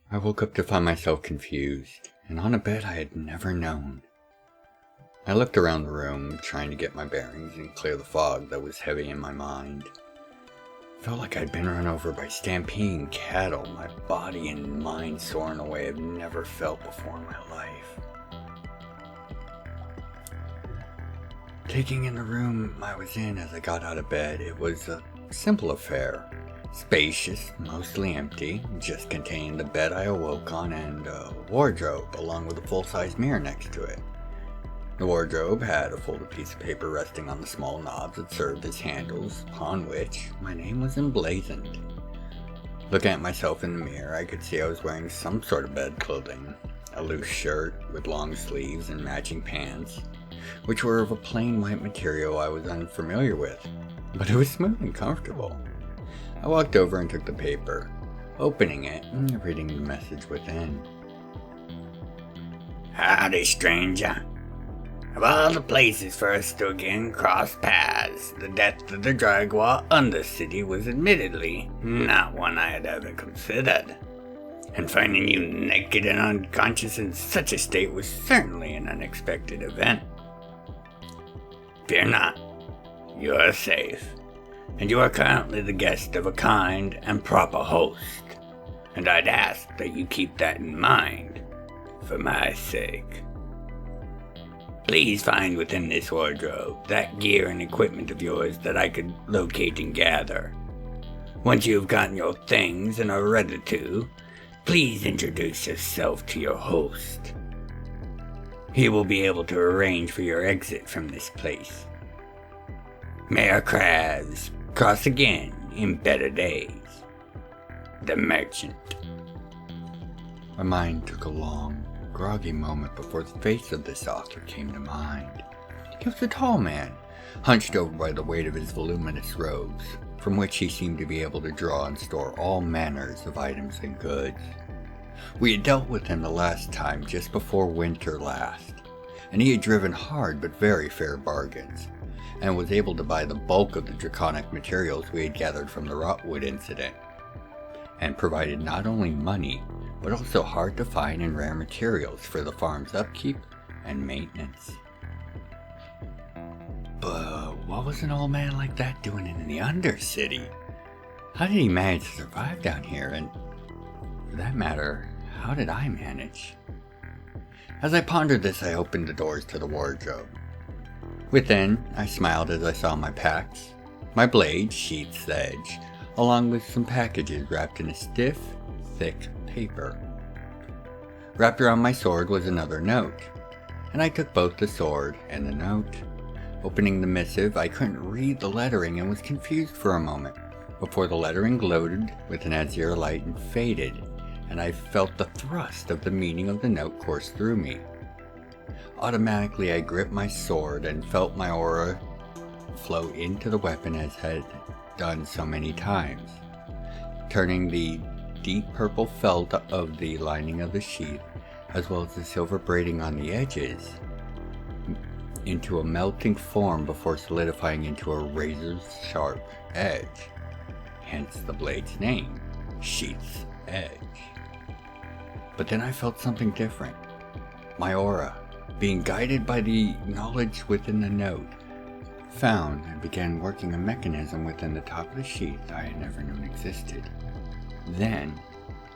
I woke up to find myself confused, and on a bed I had never known. I looked around the room, trying to get my bearings and clear the fog that was heavy in my mind. It felt like I'd been run over by stampeding cattle, my body and mind sore in a way I've never felt before in my life. Taking in the room I was in as I got out of bed, it was a simple affair. Spacious, mostly empty, just containing the bed I awoke on and a wardrobe, along with a full-size mirror next to it. The wardrobe had a folded piece of paper resting on the small knobs that served as handles, upon which my name was emblazoned. Looking at myself in the mirror, I could see I was wearing some sort of bed clothing, a loose shirt with long sleeves and matching pants, which were of a plain white material I was unfamiliar with, but it was smooth and comfortable. I walked over and took the paper, opening it and reading the message within. Howdy, stranger. Of all the places for us to again cross paths, the death of the Dragwa Undercity was admittedly not one I had ever considered. And finding you naked and unconscious in such a state was certainly an unexpected event. Fear not, you are safe, and you are currently the guest of a kind and proper host, and I'd ask that you keep that in mind, for my sake. Please find within this wardrobe that gear and equipment of yours that I could locate and gather. Once you have gotten your things and are ready to, please introduce yourself to your host. He will be able to arrange for your exit from this place. May our crafts cross again in better days. The Merchant. My mind took a long, groggy moment before the face of this author came to mind. He was a tall man, hunched over by the weight of his voluminous robes, from which he seemed to be able to draw and store all manners of items and goods. We had dealt with him the last time just before winter last, and he had driven hard but very fair bargains, and was able to buy the bulk of the draconic materials we had gathered from the Rotwood incident, and provided not only money, but also hard to find and rare materials for the farm's upkeep and maintenance. But what was an old man like that doing in the Undercity? How did he manage to survive down here, and for that matter, how did I manage? As I pondered this, I opened the doors to the wardrobe. Within, I smiled as I saw my packs, my blade, sheath's edge, along with some packages wrapped in a stiff, thick paper. Wrapped around my sword was another note, and I took both the sword and the note. Opening the missive, I couldn't read the lettering and was confused for a moment, before the lettering glowed with an azure light and faded, and I felt the thrust of the meaning of the note course through me. Automatically, I gripped my sword and felt my aura flow into the weapon as had done so many times, turning the deep purple felt of the lining of the sheath, as well as the silver braiding on the edges, into a melting form before solidifying into a razor's sharp edge, hence the blade's name, Sheath's Edge. But then I felt something different. My aura, being guided by the knowledge within the note, found and began working a mechanism within the top of the sheath I had never known existed. Then,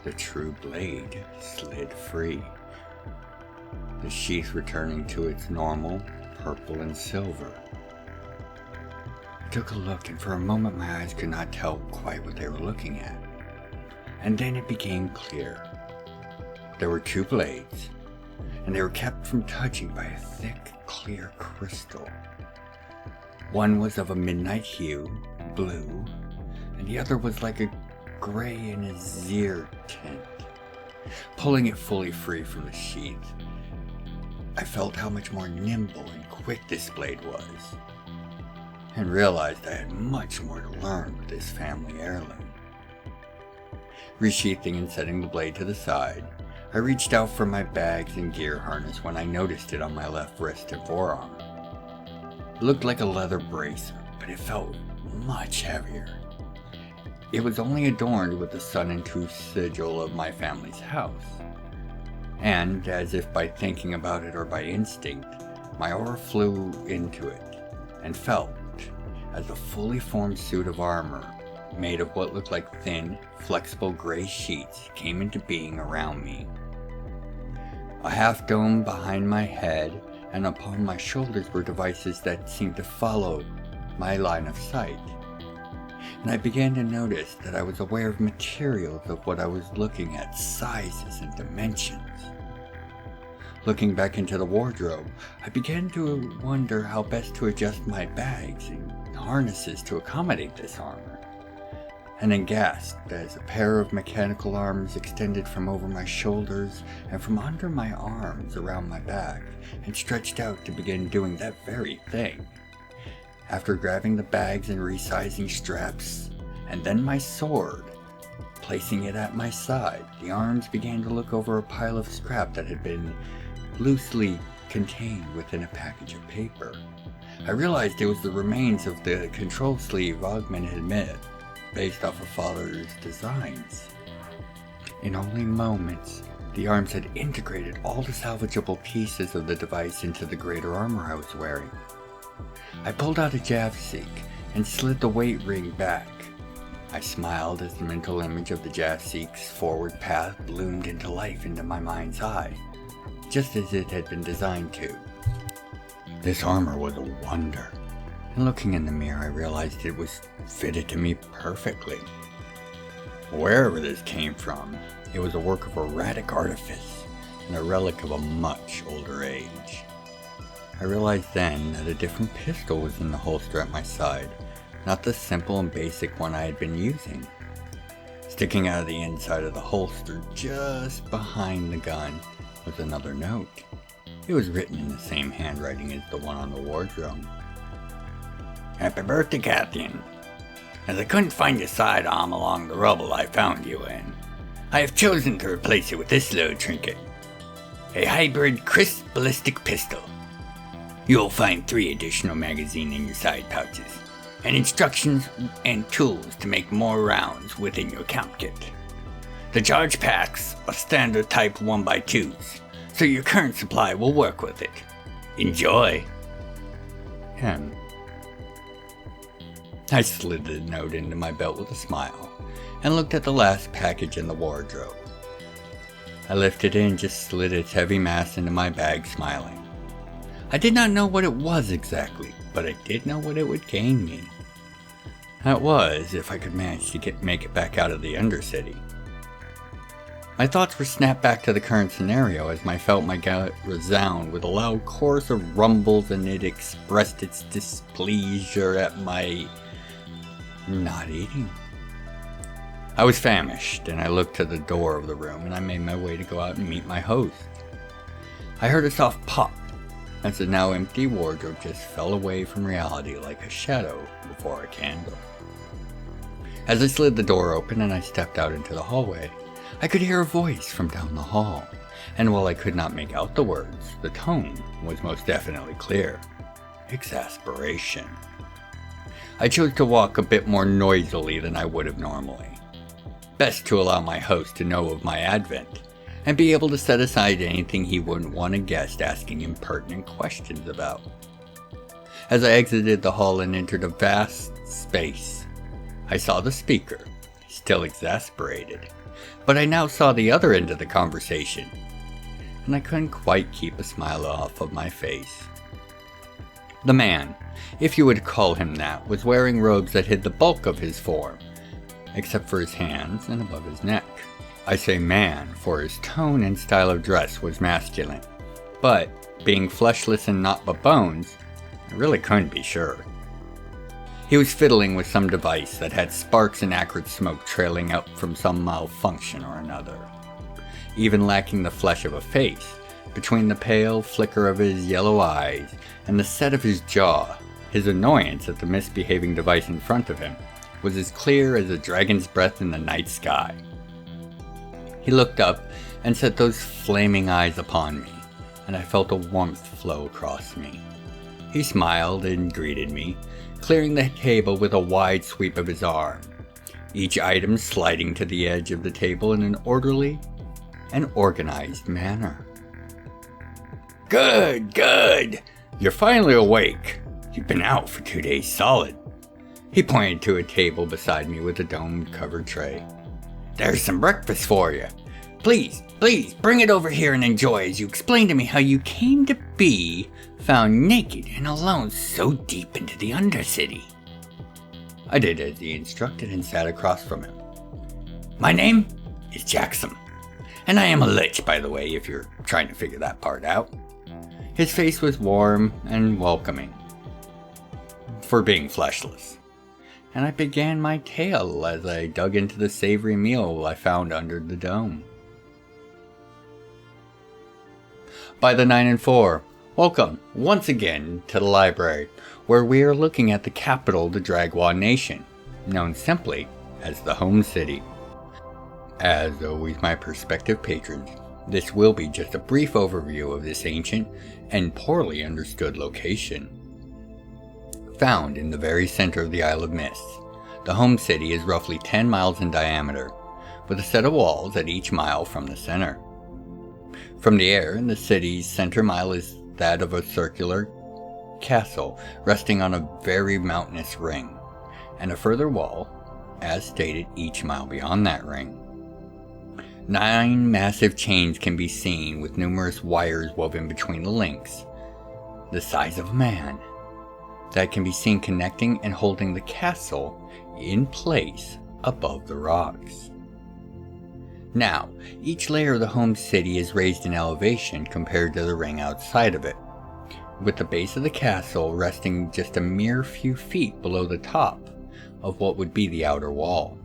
the true blade slid free, the sheath returning to its normal purple and silver. I took a look, and for a moment my eyes could not tell quite what they were looking at. And then it became clear. There were two blades, and they were kept from touching by a thick, clear crystal. One was of a midnight hue, blue, and the other was like a gray and azure tint. Pulling it fully free from the sheath, I felt how much more nimble and quick this blade was, and realized I had much more to learn with this family heirloom. Resheathing and setting the blade to the side, I reached out for my bags and gear harness when I noticed it on my left wrist and forearm. It looked like a leather bracer, but it felt much heavier. it was only adorned with the sun and tooth sigil of my family's house. And, as if by thinking about it or by instinct, my aura flew into it and felt as a fully formed suit of armor made of what looked like thin, flexible gray sheets came into being around me. A half dome behind my head and upon my shoulders were devices that seemed to follow my line of sight. And I began to notice that I was aware of materials of what I was looking at, sizes and dimensions. Looking back into the wardrobe, I began to wonder how best to adjust my bags and harnesses to accommodate this armor, and then gasped as a pair of mechanical arms extended from over my shoulders and from under my arms around my back and stretched out to begin doing that very thing. After grabbing the bags and resizing straps, and then my sword, placing it at my side, the arms began to look over a pile of scrap that had been loosely contained within a package of paper. I realized it was the remains of the control sleeve Ogman had made, based off of Father's designs. In only moments, the arms had integrated all the salvageable pieces of the device into the greater armor I was wearing. I pulled out a Javseek and slid the weight ring back. I smiled as the mental image of the Javseek's forward path bloomed into life into my mind's eye, just as it had been designed to. This armor was a wonder, and looking in the mirror I realized it was fitted to me perfectly. Wherever this came from, it was a work of erratic artifice and a relic of a much older age. I realized then that a different pistol was in the holster at my side, not the simple and basic one I had been using. Sticking out of the inside of the holster, just behind the gun, was another note. It was written in the same handwriting as the one on the wardrobe. Happy birthday, Captain. As I couldn't find your sidearm along the rubble I found you in, I have chosen to replace it with this little trinket. A hybrid crisp ballistic pistol. You'll find 3 additional magazines in your side pouches, and instructions and tools to make more rounds within your count kit. The charge packs are standard type 1x2s, so your current supply will work with it. Enjoy! I slid the note into my belt with a smile, and looked at the last package in the wardrobe. I lifted it and just slid its heavy mass into my bag, smiling. I did not know what it was exactly, but I did know what it would gain me. That was, if I could manage to make it back out of the Undercity. My thoughts were snapped back to the current scenario as I felt my gut resound with a loud chorus of rumbles, and it expressed its displeasure at my not eating. I was famished, and I looked to the door of the room, and I made my way to go out and meet my host. I heard a soft pop as the now empty wardrobe just fell away from reality like a shadow before a candle. As I slid the door open and I stepped out into the hallway, I could hear a voice from down the hall, and while I could not make out the words, the tone was most definitely clear. Exasperation. I chose to walk a bit more noisily than I would have normally. Best to allow my host to know of my advent, and be able to set aside anything he wouldn't want a guest asking impertinent questions about. As I exited the hall and entered a vast space, I saw the speaker, still exasperated, but I now saw the other end of the conversation, and I couldn't quite keep a smile off of my face. The man, if you would call him that, was wearing robes that hid the bulk of his form, except for his hands and above his neck. I say man, for his tone and style of dress was masculine, but, being fleshless and not but bones, I really couldn't be sure. He was fiddling with some device that had sparks and acrid smoke trailing out from some malfunction or another. Even lacking the flesh of a face, between the pale flicker of his yellow eyes and the set of his jaw, his annoyance at the misbehaving device in front of him was as clear as a dragon's breath in the night sky. He looked up and set those flaming eyes upon me, and I felt a warmth flow across me. He smiled and greeted me, clearing the table with a wide sweep of his arm. each item sliding to the edge of the table in an orderly and organized manner. Good, good. You're finally awake. You've been out for 2 days solid. He pointed to a table beside me with a dome-covered tray. There's some breakfast for you. Please, bring it over here and enjoy as you explain to me how you came to be found naked and alone so deep into the Undercity. I did as he instructed and sat across from him. My name is Jackson, and I am a lich, by the way, if you're trying to figure that part out. His face was warm and welcoming, for being fleshless, and I began my tale as I dug into the savory meal I found under the dome. By the 9 and 4, welcome once again to the library, where we are looking at the capital of the Dragwa nation, known simply as the Home City. As always, my prospective patrons, this will be just a brief overview of this ancient and poorly understood location. Found in the very center of the Isle of Mists, the Home City is roughly 10 miles in diameter, with a set of walls at each mile from the center. From the air, the city's center mile is that of a circular castle resting on a very mountainous ring, and a further wall, as stated, each mile beyond that ring. 9 massive chains can be seen with numerous wires woven between the links, the size of a man, that can be seen connecting and holding the castle in place above the rocks. Now, each layer of the Home City is raised in elevation compared to the ring outside of it, with the base of the castle resting just a mere few feet below the top of what would be the outer wall.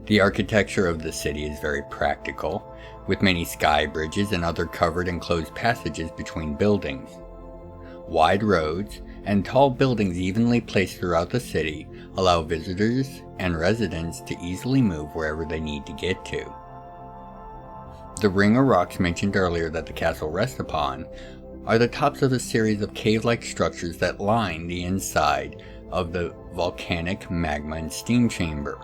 The architecture of the city is very practical, with many sky bridges and other covered and closed passages between buildings. Wide roads and tall buildings evenly placed throughout the city allow visitors and residents to easily move wherever they need to get to. The ring of rocks mentioned earlier that the castle rests upon are the tops of a series of cave-like structures that line the inside of the volcanic magma and steam chamber.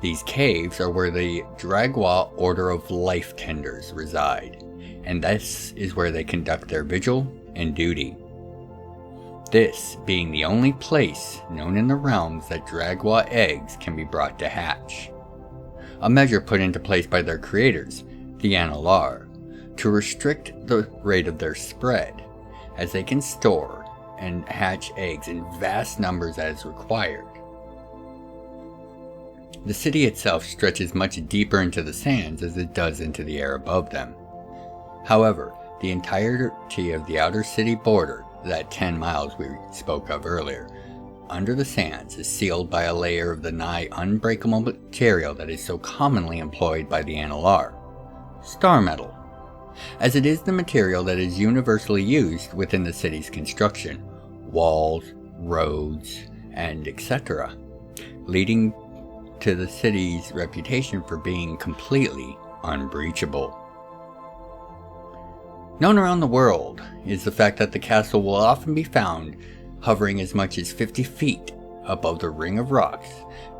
These caves are where the Dragwa Order of Life Tenders reside, and this is where they conduct their vigil and duty. This being the only place known in the realms that Dragwa eggs can be brought to hatch. A measure put into place by their creators, the Analar, to restrict the rate of their spread, as they can store and hatch eggs in vast numbers as required. The city itself stretches much deeper into the sands as it does into the air above them. However, the entirety of the outer city border, that 10 miles we spoke of earlier, under the sands is sealed by a layer of the nigh unbreakable material that is so commonly employed by the Analar, star metal, as it is the material that is universally used within the city's construction, walls, roads, and etc., leading to the city's reputation for being completely unbreachable. Known around the world is the fact that the castle will often be found hovering as much as 50 feet above the ring of rocks,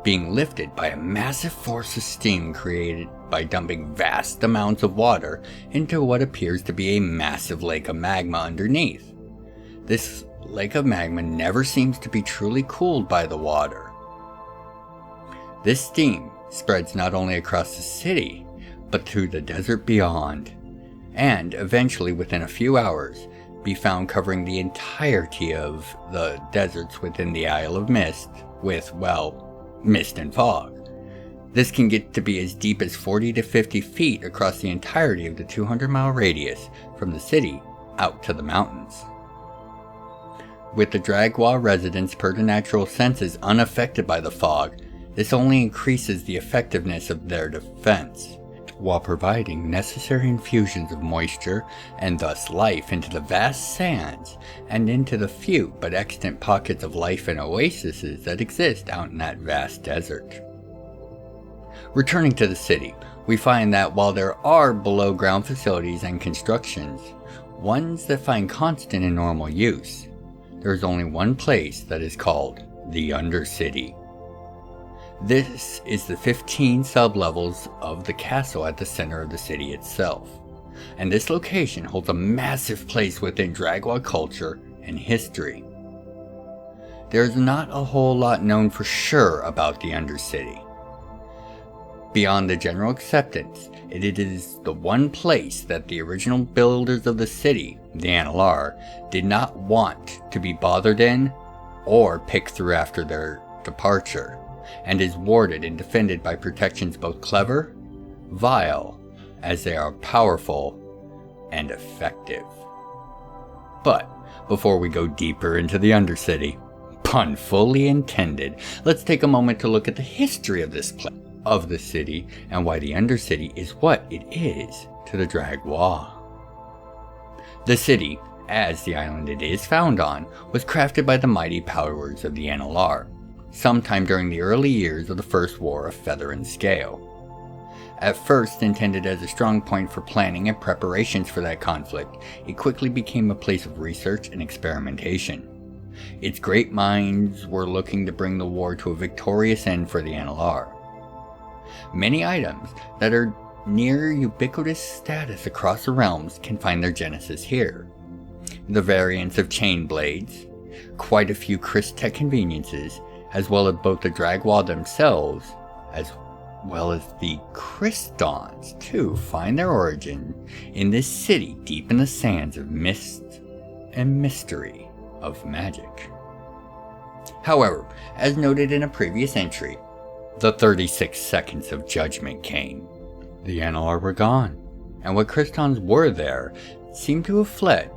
being lifted by a massive force of steam created by dumping vast amounts of water into what appears to be a massive lake of magma underneath. This lake of magma never seems to be truly cooled by the water. This steam spreads not only across the city, but through the desert beyond, and eventually within a few hours be found covering the entirety of the deserts within the Isle of Mist with, well, mist and fog. This can get to be as deep as 40 to 50 feet across the entirety of the 200-mile radius from the city out to the mountains. With the Dragwa residents' preternatural senses unaffected by the fog, this only increases the effectiveness of their defense, while providing necessary infusions of moisture and thus life into the vast sands and into the few but extant pockets of life and oases that exist out in that vast desert. Returning to the city, we find that while there are below-ground facilities and constructions, ones that find constant in normal use, there is only one place that is called the Undercity. This is the 15 sub-levels of the castle at the center of the city itself, and this location holds a massive place within Dragwa culture and history. There's not a whole lot known for sure about the Undercity. Beyond the general acceptance, it is the one place that the original builders of the city, the Analar, did not want to be bothered in or picked through after their departure, and is warded and defended by protections both clever, vile, as they are powerful and effective. But before we go deeper into the Undercity, pun fully intended, let's take a moment to look at the history of this place, of the city, and why the Undercity is what it is to the Dragwa. The city, as the island it is found on, was crafted by the mighty powers of the Analar, sometime during the early years of the First War of Feather and Scale. At first intended as a strong point for planning and preparations for that conflict, it quickly became a place of research and experimentation. Its great minds were looking to bring the war to a victorious end for the Analar. Many items that are near ubiquitous status across the realms can find their genesis here. The variants of chain blades, quite a few Christech conveniences, as well as both the Dragwa themselves, as well as the Crystons too, find their origin in this city deep in the sands of mist and mystery of magic. However, as noted in a previous entry, the 36 seconds of judgment came. The Analar were gone, and what Crystons were there seemed to have fled,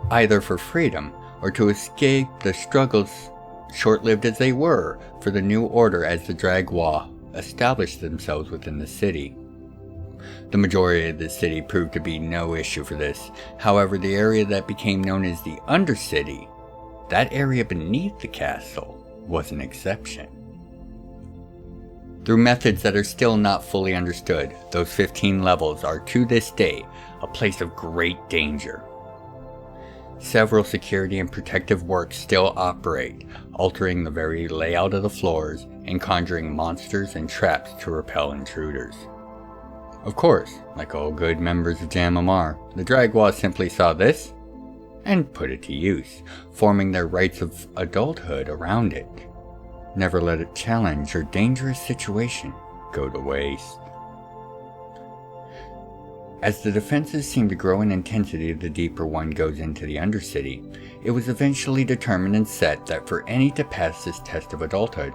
either for freedom or to escape the struggles, short-lived as they were, for the new order as the Dragwa established themselves within the city. The majority of the city proved to be no issue for this. However, the area that became known as the Undercity, that area beneath the castle, was an exception. Through methods that are still not fully understood, those 15 levels are to this day a place of great danger. Several security and protective works still operate, altering the very layout of the floors and conjuring monsters and traps to repel intruders. Of course, like all good members of Jamamar, the Dragwa simply saw this and put it to use, forming their rights of adulthood around it. Never let a challenge or dangerous situation go to waste. As the defenses seemed to grow in intensity the deeper one goes into the Undercity, it was eventually determined and set that for any to pass this test of adulthood,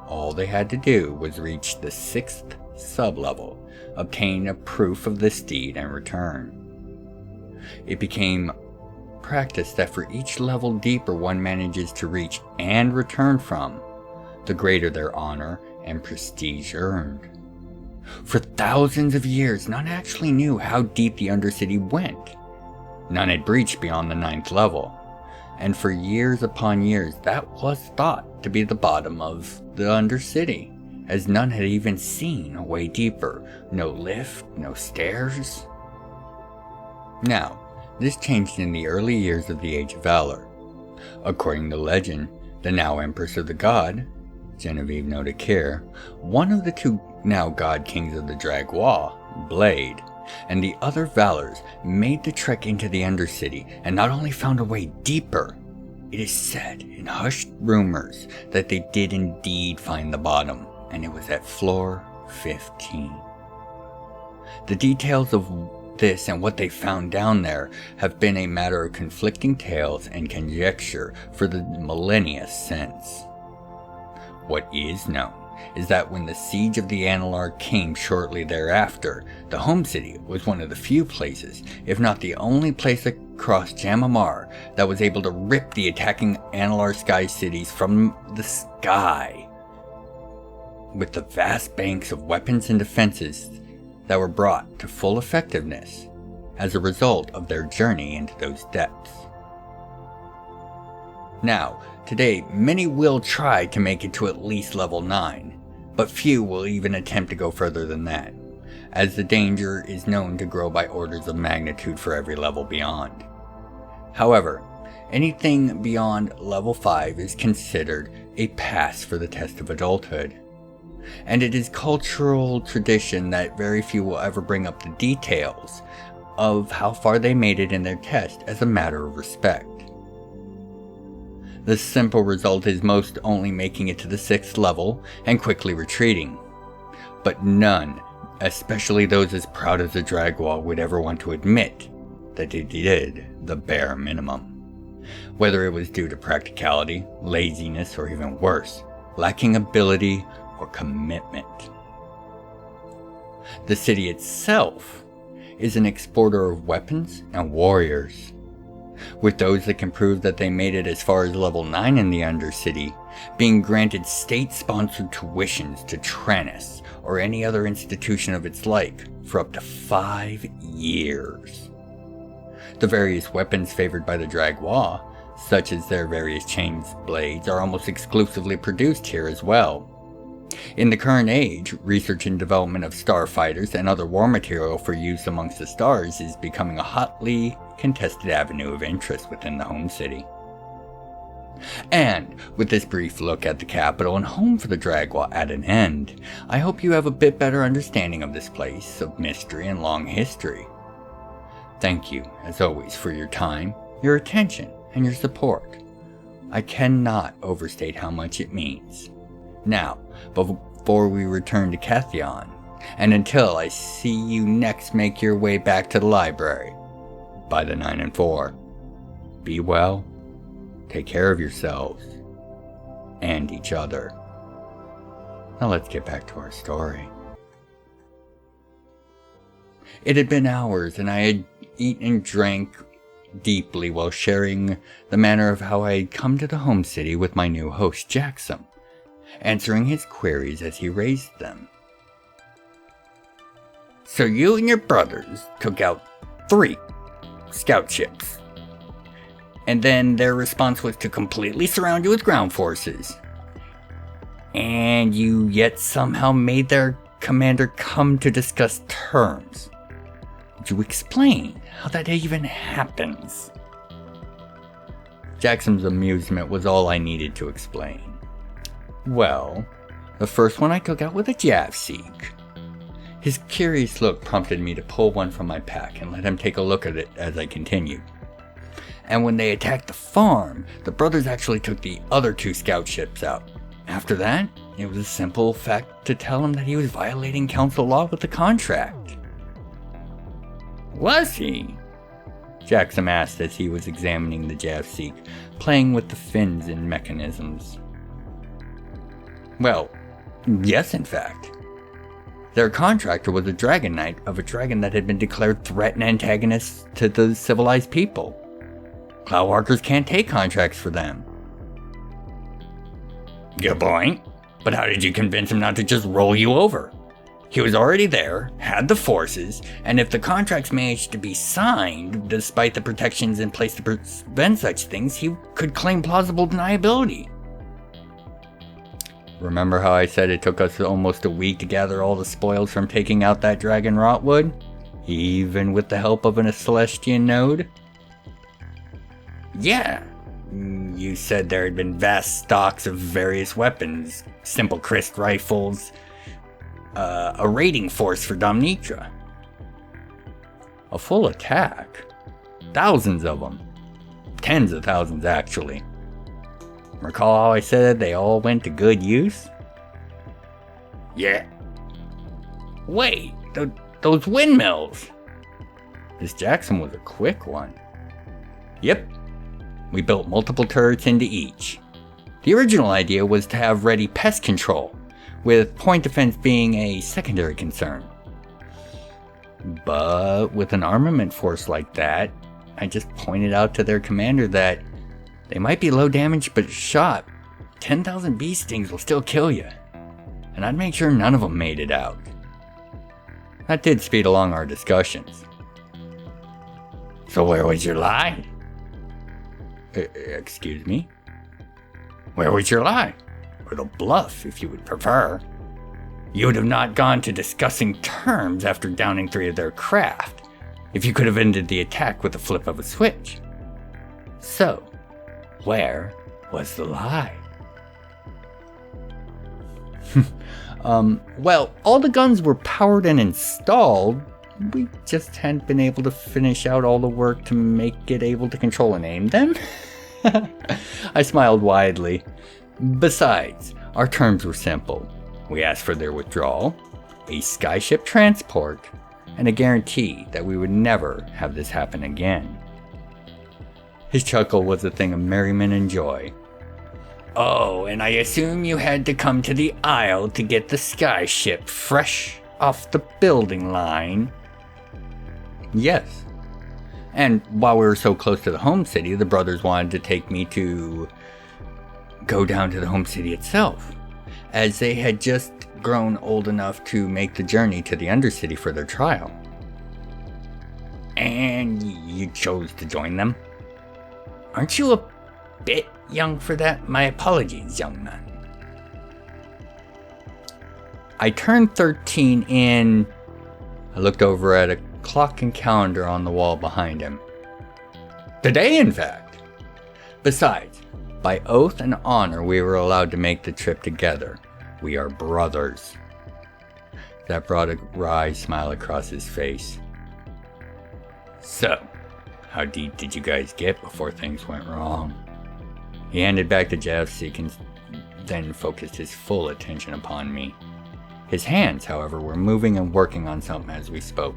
all they had to do was reach the 6th sub-level, obtain a proof of this deed, and return. It became practice that for each level deeper one manages to reach and return from, the greater their honor and prestige earned. For thousands of years, none actually knew how deep the Undercity went. None had breached beyond the 9th level, and for years upon years that was thought to be the bottom of the Undercity, as none had even seen a way deeper. No lift, no stairs. Now, this changed in the early years of the Age of Valor. According to legend, the now Empress of the God, Genevieve Nodakir, one of the two now God Kings of the Dragwa, Blade, and the other Valors made the trek into the Undercity and not only found a way deeper, it is said in hushed rumors that they did indeed find the bottom, and it was at floor 15. The details of this and what they found down there have been a matter of conflicting tales and conjecture for the millennia since. What is known is that when the siege of the Analar came shortly thereafter, the home city was one of the few places, if not the only place across Jamamar, that was able to rip the attacking Analar sky cities from the sky, with the vast banks of weapons and defenses that were brought to full effectiveness as a result of their journey into those depths. Now, today, many will try to make it to at least level 9, but few will even attempt to go further than that, as the danger is known to grow by orders of magnitude for every level beyond. However, anything beyond level 5 is considered a pass for the test of adulthood. and it is cultural tradition that very few will ever bring up the details of how far they made it in their test as a matter of respect. The simple result is most only making it to the 6th level and quickly retreating. But none, especially those as proud as the Dragwa, would ever want to admit that they did the bare minimum. Whether it was due to practicality, laziness, or even worse, lacking ability or commitment. The city itself is an exporter of weapons and warriors, with those that can prove that they made it as far as level 9 in the Undercity being granted state-sponsored tuitions to Tranus or any other institution of its like for up to 5 years. The various weapons favored by the Dragwa, such as their various chains blades, are almost exclusively produced here as well. In the current age, research and development of starfighters and other war material for use amongst the stars is becoming a hotly contested avenue of interest within the home city. And with this brief look at the capital and home for the Dragwa at an end, I hope you have a bit better understanding of this place of mystery and long history. Thank you, as always, for your time, your attention, and your support. I cannot overstate how much it means. Now, before we return to Kethion, and until I see you next make your way back to the library, by the 9 and 4, be well, take care of yourselves, and each other. Now let's get back to our story. It had been hours, and I had eaten and drank deeply while sharing the manner of how I had come to the home city with my new host, Jackson, answering his queries as he raised them. So you and your brothers took out 3 scout ships, and then their response was to completely surround you with ground forces, and you yet somehow made their commander come to discuss terms. Would you explain how that even happens? Jackson's amusement was all I needed to explain. Well, the first one I took out with a Javseek. His curious look prompted me to pull one from my pack and let him take a look at it as I continued. And when they attacked the farm, the brothers actually took the other 2 scout ships out. After that, it was a simple fact to tell him that he was violating council law with the contract. Was he? Jackson asked as he was examining the Javseek, playing with the fins and mechanisms. Well, yes, in fact. Their contractor was a dragon knight of a dragon that had been declared threat and antagonist to the civilized people. Cloudwalkers can't take contracts for them. Good point. But how did you convince him not to just roll you over? He was already there, had the forces, and if the contracts managed to be signed, despite the protections in place to prevent such things, he could claim plausible deniability. Remember how I said it took us almost a week to gather all the spoils from taking out that dragon rotwood? Even with the help of a Celestian node? Yeah. You said there had been vast stocks of various weapons, simple Christ rifles, a raiding force for Domnitra. A full attack? Thousands of them. Tens of thousands, actually. Recall how I said they all went to good use? Yeah. Wait, those windmills! This Jackson was a quick one. Yep. We built multiple turrets into each. The original idea was to have ready pest control, with point defense being a secondary concern. But with an armament force like that, I just pointed out to their commander that they might be low damage, but shot 10,000 bee stings will still kill you. And I'd make sure none of them made it out. That did speed along our discussions. So where was your lie? Excuse me? Where was your lie? Or the bluff, if you would prefer. You would have not gone to discussing terms after downing 3 of their craft, if you could have ended the attack with the flip of a switch. So, where was the lie? Well, all the guns were powered and installed. We just hadn't been able to finish out all the work to make it able to control and aim them. I smiled widely. Besides, our terms were simple. We asked for their withdrawal, a skyship transport, and a guarantee that we would never have this happen again. His chuckle was a thing of merriment and joy. Oh, and I assume you had to come to the Isle to get the skyship fresh off the building line. Yes. And while we were so close to the home city, the brothers wanted to take me to go down to the home city itself, as they had just grown old enough to make the journey to the Undercity for their trial. And you chose to join them? Aren't you a bit young for that? My apologies, young man. I turned 13 in... I looked over at a clock and calendar on the wall behind him. Today, in fact. Besides, by oath and honor, we were allowed to make the trip together. We are brothers. That brought a wry smile across his face. So, how deep did you guys get before things went wrong? He handed back to Jeff, so he can then focused his full attention upon me. His hands, however, were moving and working on something as we spoke,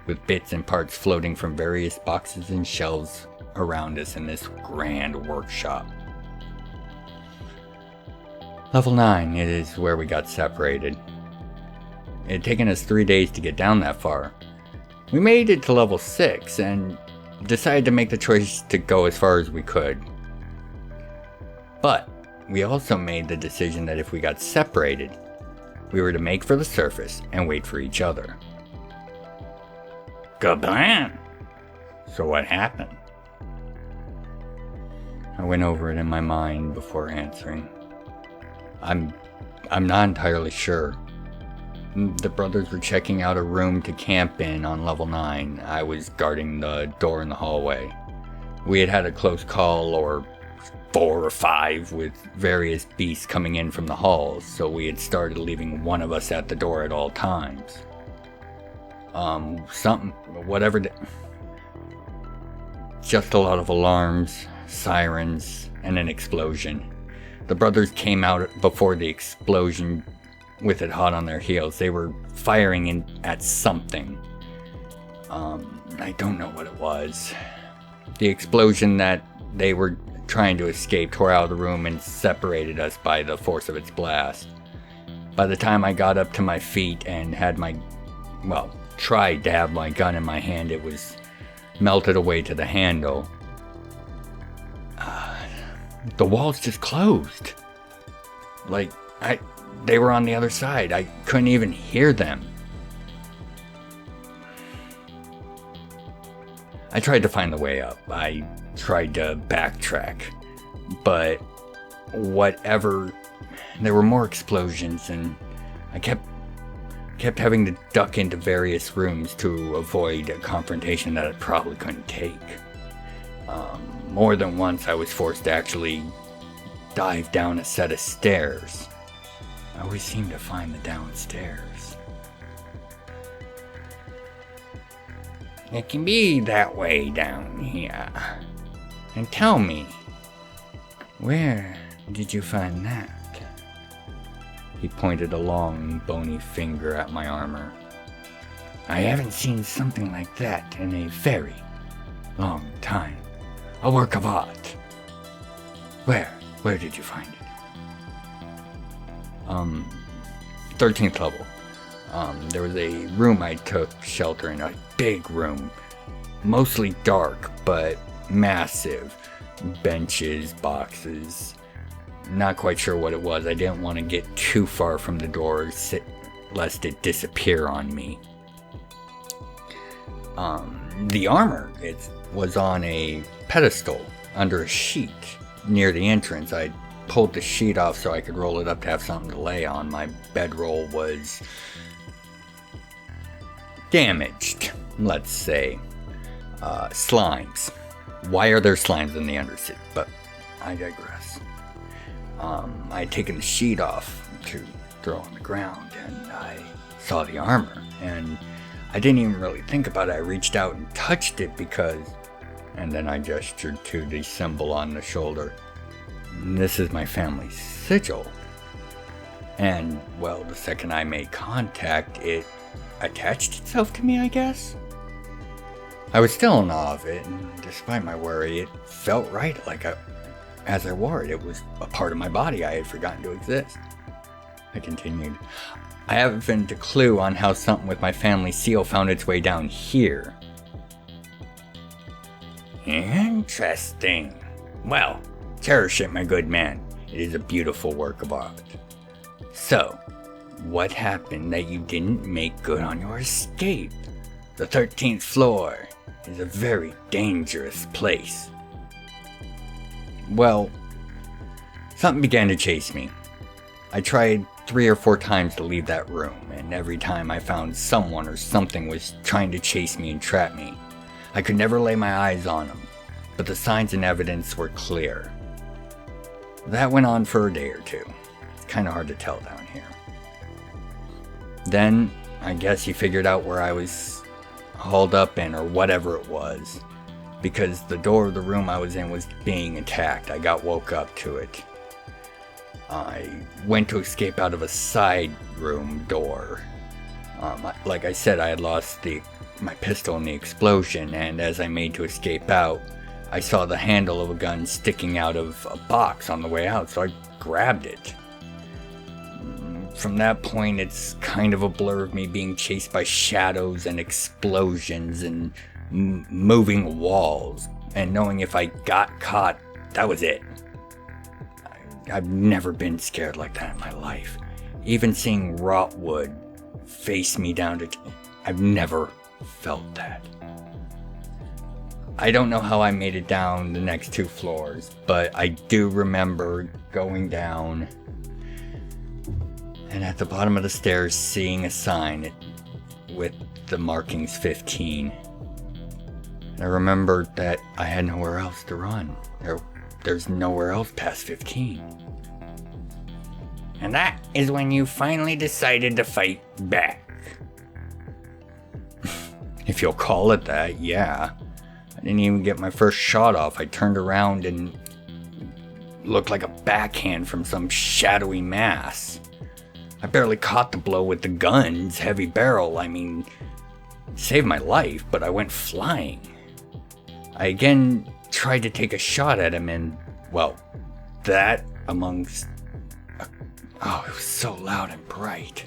with bits and parts floating from various boxes and shelves around us in this grand workshop. Level 9 is where we got separated. It had taken us 3 days to get down that far. We made it to level 6 and decided to make the choice to go as far as we could. But we also made the decision that if we got separated, we were to make for the surface and wait for each other. Good plan. So what happened? I went over it in my mind before answering. I'm not entirely sure. The brothers were checking out a room to camp in on level 9. I was guarding the door in the hallway. We had had a close call, or 4 or 5, with various beasts coming in from the halls, so we had started leaving one of us at the door at all times. Just a lot of alarms, sirens, and an explosion. The brothers came out before the explosion with it hot on their heels. They were firing at something. I don't know what it was. The explosion that they were trying to escape tore out of the room and separated us by the force of its blast. By the time I got up to my feet and had tried to have my gun in my hand, it was melted away to the handle. The walls just closed. They were on the other side. I couldn't even hear them. I tried to find the way up. I tried to backtrack. But there were more explosions, and I kept having to duck into various rooms to avoid a confrontation that I probably couldn't take. More than once I was forced to actually dive down a set of stairs. I always seem to find the downstairs. It can be that way down here. And tell me, where did you find that? He pointed a long, bony finger at my armor. I haven't seen something like that in a very long time. A work of art. Where did you find it? 13th level. There was a room I took shelter in, a big room. Mostly dark, but massive. Benches, boxes. Not quite sure what it was. I didn't want to get too far from the door, lest it disappear on me. The armor, it was on a pedestal under a sheet near the entrance. I pulled the sheet off so I could roll it up to have something to lay on. My bedroll was damaged, let's say. Slimes. Why are there slimes in the Undercity? But I digress. I had taken the sheet off to throw on the ground, and I saw the armor, and I didn't even really think about it. I reached out and touched it and then I gestured to the symbol on the shoulder. This is my family's sigil. And, well, the second I made contact, it attached itself to me, I guess? I was still in awe of it, and despite my worry, it felt right, as I wore it. It was a part of my body I had forgotten to exist. I continued. I haven't a clue on how something with my family seal found its way down here. Interesting. Well, cherish it, my good man. It is a beautiful work of art. So, what happened that you didn't make good on your escape? The 13th floor is a very dangerous place. Well, something began to chase me. I tried 3 or 4 times to leave that room, and every time I found someone or something was trying to chase me and trap me. I could never lay my eyes on them, but the signs and evidence were clear. That went on for a day or two. It's kind of hard to tell down here. Then, I guess he figured out where I was hauled up in, or whatever it was, because the door of the room I was in was being attacked. I got woke up to it. I went to escape out of a side room door. Like I said, I had lost my pistol in the explosion, and as I made to escape out, I saw the handle of a gun sticking out of a box on the way out, so I grabbed it. From that point, it's kind of a blur of me being chased by shadows and explosions and moving walls, and knowing if I got caught, that was it. I've never been scared like that in my life. Even seeing rot wood face me down I've never felt that. I don't know how I made it down the next 2 floors, but I do remember going down and at the bottom of the stairs seeing a sign with the markings 15. And I remembered that I had nowhere else to run. There's nowhere else past 15. And that is when you finally decided to fight back. If you'll call it that, yeah. I didn't even get my first shot off. I turned around and looked like a backhand from some shadowy mass. I barely caught the blow with the gun's heavy barrel. Saved my life, but I went flying. I again tried to take a shot at him, and, well, that amongst... Oh, it was so loud and bright.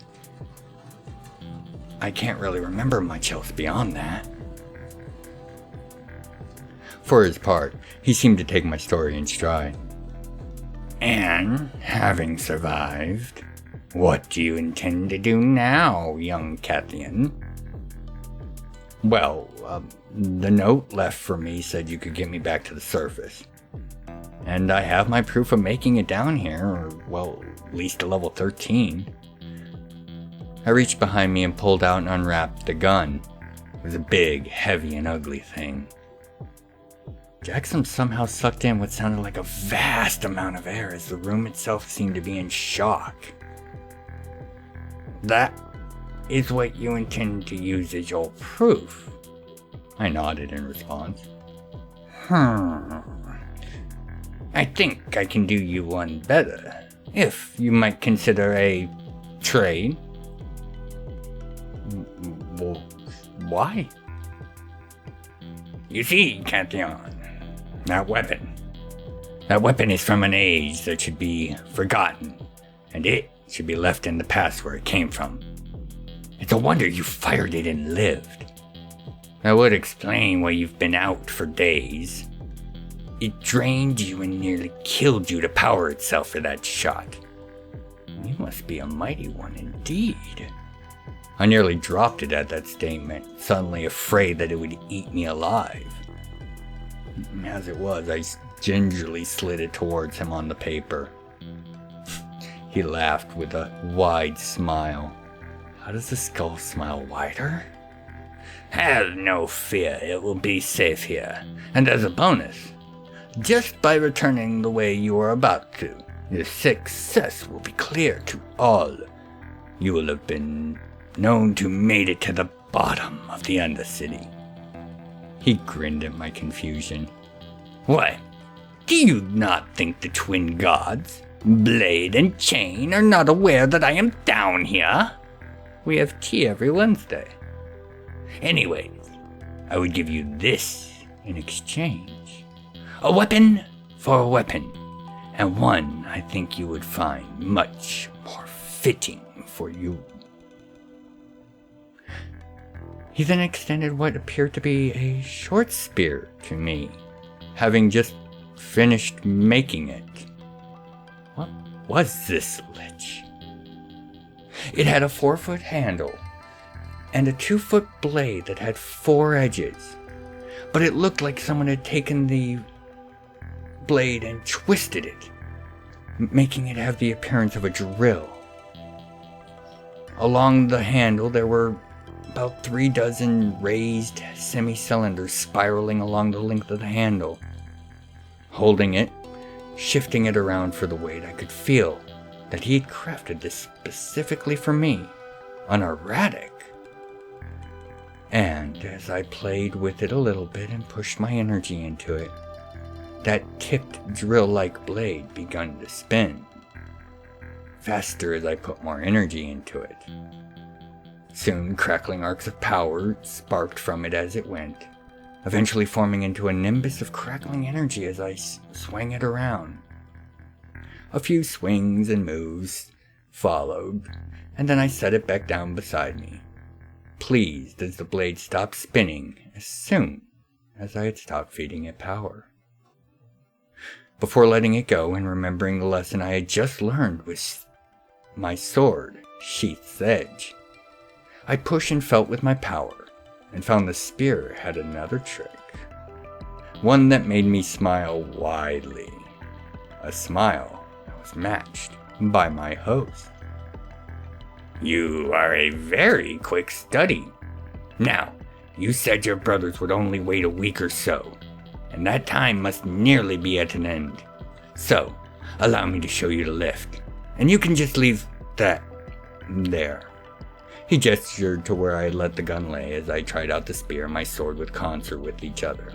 I can't really remember much else beyond that. For his part, he seemed to take my story in stride. And, having survived, what do you intend to do now, young Cathian? Well, the note left for me said you could get me back to the surface. And I have my proof of making it down here, or, well, at least to level 13. I reached behind me and pulled out and unwrapped the gun. It was a big, heavy, and ugly thing. Jackson somehow sucked in what sounded like a vast amount of air as the room itself seemed to be in shock. That is what you intend to use as your proof? I nodded in response. I think I can do you one better, if you might consider a trade. Well, why? You see, Cathian, that weapon is from an age that should be forgotten, and it should be left in the past where it came from. It's a wonder you fired it and lived. That would explain why you've been out for days. It drained you and nearly killed you to power itself for that shot. You must be a mighty one indeed. I nearly dropped it at that statement, suddenly afraid that it would eat me alive. As it was, I gingerly slid it towards him on the paper. He laughed with a wide smile. How does the skull smile wider? Have no fear, it will be safe here. And as a bonus, just by returning the way you are about to, your success will be clear to all you will have been known to made it to the bottom of the Undercity. He grinned at my confusion. What? Do you not think the twin gods, Blade and Chain, are not aware that I am down here? We have tea every Wednesday. Anyways, I would give you this in exchange. A weapon for a weapon, and one I think you would find much more fitting for you. He then extended what appeared to be a short spear to me, having just finished making it. What was this lich? It had a 4-foot handle and a 2-foot blade that had 4 edges, but it looked like someone had taken the blade and twisted it, making it have the appearance of a drill. Along the handle there were about 3 dozen raised semi-cylinders spiraling along the length of the handle. Holding it, shifting it around for the weight, I could feel that he had crafted this specifically for me, an erratic. And as I played with it a little bit and pushed my energy into it, that tipped drill-like blade began to spin, faster as I put more energy into it. Soon, crackling arcs of power sparked from it as it went, eventually forming into a nimbus of crackling energy as I swung it around. A few swings and moves followed, and then I set it back down beside me, pleased as the blade stopped spinning as soon as I had stopped feeding it power. Before letting it go and remembering the lesson I had just learned with my sword sheath's edge, I pushed and felt with my power, and found the spear had another trick. One that made me smile widely. A smile that was matched by my host. You are a very quick study. Now, you said your brothers would only wait a week or so, and that time must nearly be at an end. So, allow me to show you the lift, and you can just leave that there. He gestured to where I let the gun lay as I tried out the spear and my sword with concert with each other.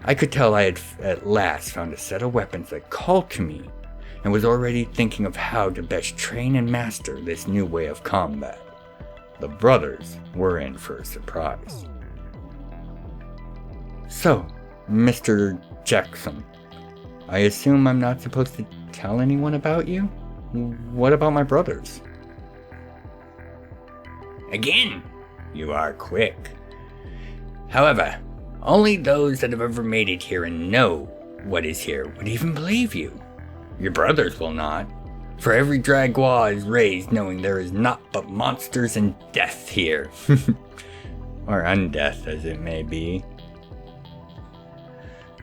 I could tell I had at last found a set of weapons that called to me, and was already thinking of how to best train and master this new way of combat. The brothers were in for a surprise. So, Mr. Jackson, I assume I'm not supposed to tell anyone about you? What about my brothers? Again, you are quick. However, only those that have ever made it here and know what is here would even believe you. Your brothers will not, for every Dragwa is raised knowing there is naught but monsters and death here. Or undeath, as it may be.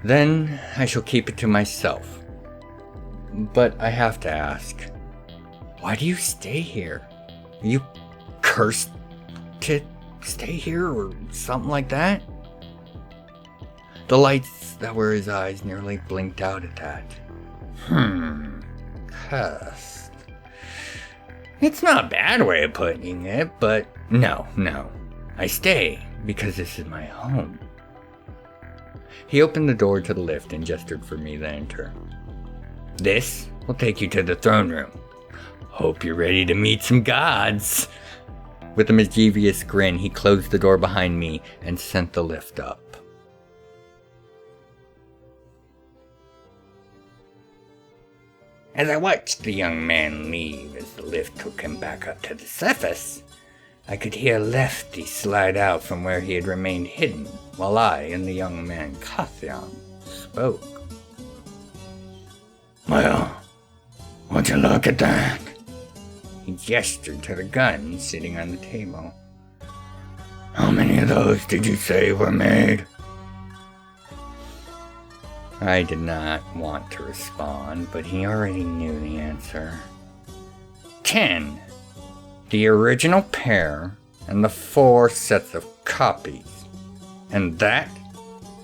Then I shall keep it to myself. But I have to ask, why do you stay here? Are you cursed to stay here or something like that? The lights that were his eyes nearly blinked out at that. Cursed. It's not a bad way of putting it, but no. I stay because this is my home. He opened the door to the lift and gestured for me to enter. This will take you to the throne room. Hope you're ready to meet some gods. With a mischievous grin, he closed the door behind me and sent the lift up. As I watched the young man leave as the lift took him back up to the surface, I could hear Lefty slide out from where he had remained hidden while I and the young man Kathian spoke. Well, would you look at that? He gestured to the gun sitting on the table. How many of those did you say were made? I did not want to respond, but he already knew the answer. 10. The original pair and the 4 sets of copies. And that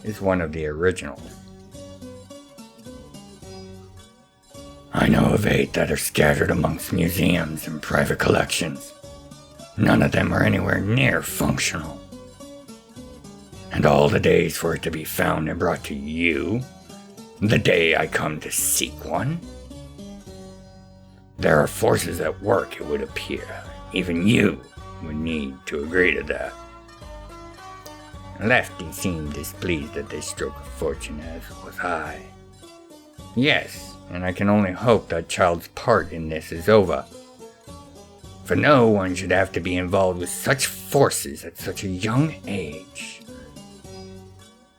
is one of the originals. I know of 8 that are scattered amongst museums and private collections. None of them are anywhere near functional. And all the days for it to be found and brought to you, the day I come to seek one. There are forces at work, it would appear. Even you would need to agree to that. Lefty seemed displeased at this stroke of fortune, as was I. Yes, and I can only hope that child's part in this is over. For no one should have to be involved with such forces at such a young age.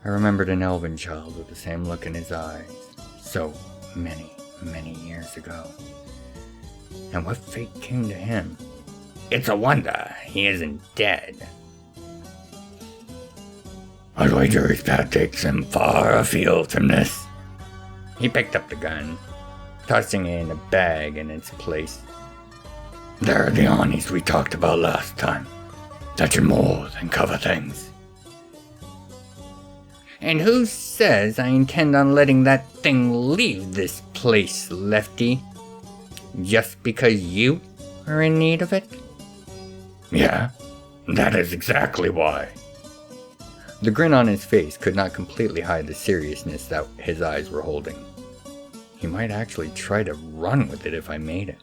I remembered an elven child with the same look in his eyes, so many, many years ago. And what fate came to him? It's a wonder he isn't dead. I'd wager his path takes him far afield from this. He picked up the gun, tossing it in a bag in its place. There are the awnies we talked about last time. That should more than cover things. And who says I intend on letting that thing leave this place, Lefty? Just because you are in need of it? Yeah, that is exactly why. The grin on his face could not completely hide the seriousness that his eyes were holding. He might actually try to run with it if I made him.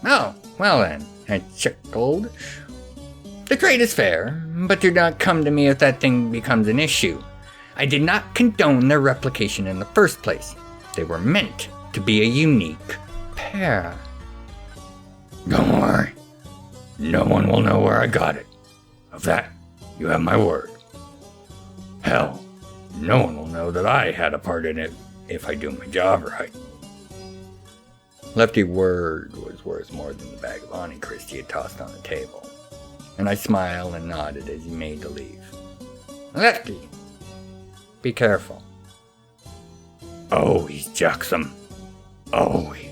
Oh, well then, I chuckled. The trade is fair, but do not come to me if that thing becomes an issue. I did not condone their replication in the first place. They were meant to be a unique pair. Don't worry. No one will know where I got it. Of that, you have my word. Hell, no one will know that I had a part in it if I do my job right. Lefty's word was worth more than the bag of honey Christie had tossed on the table, and I smiled and nodded as he made to leave. Lefty, be careful. Always, Jackson. Always.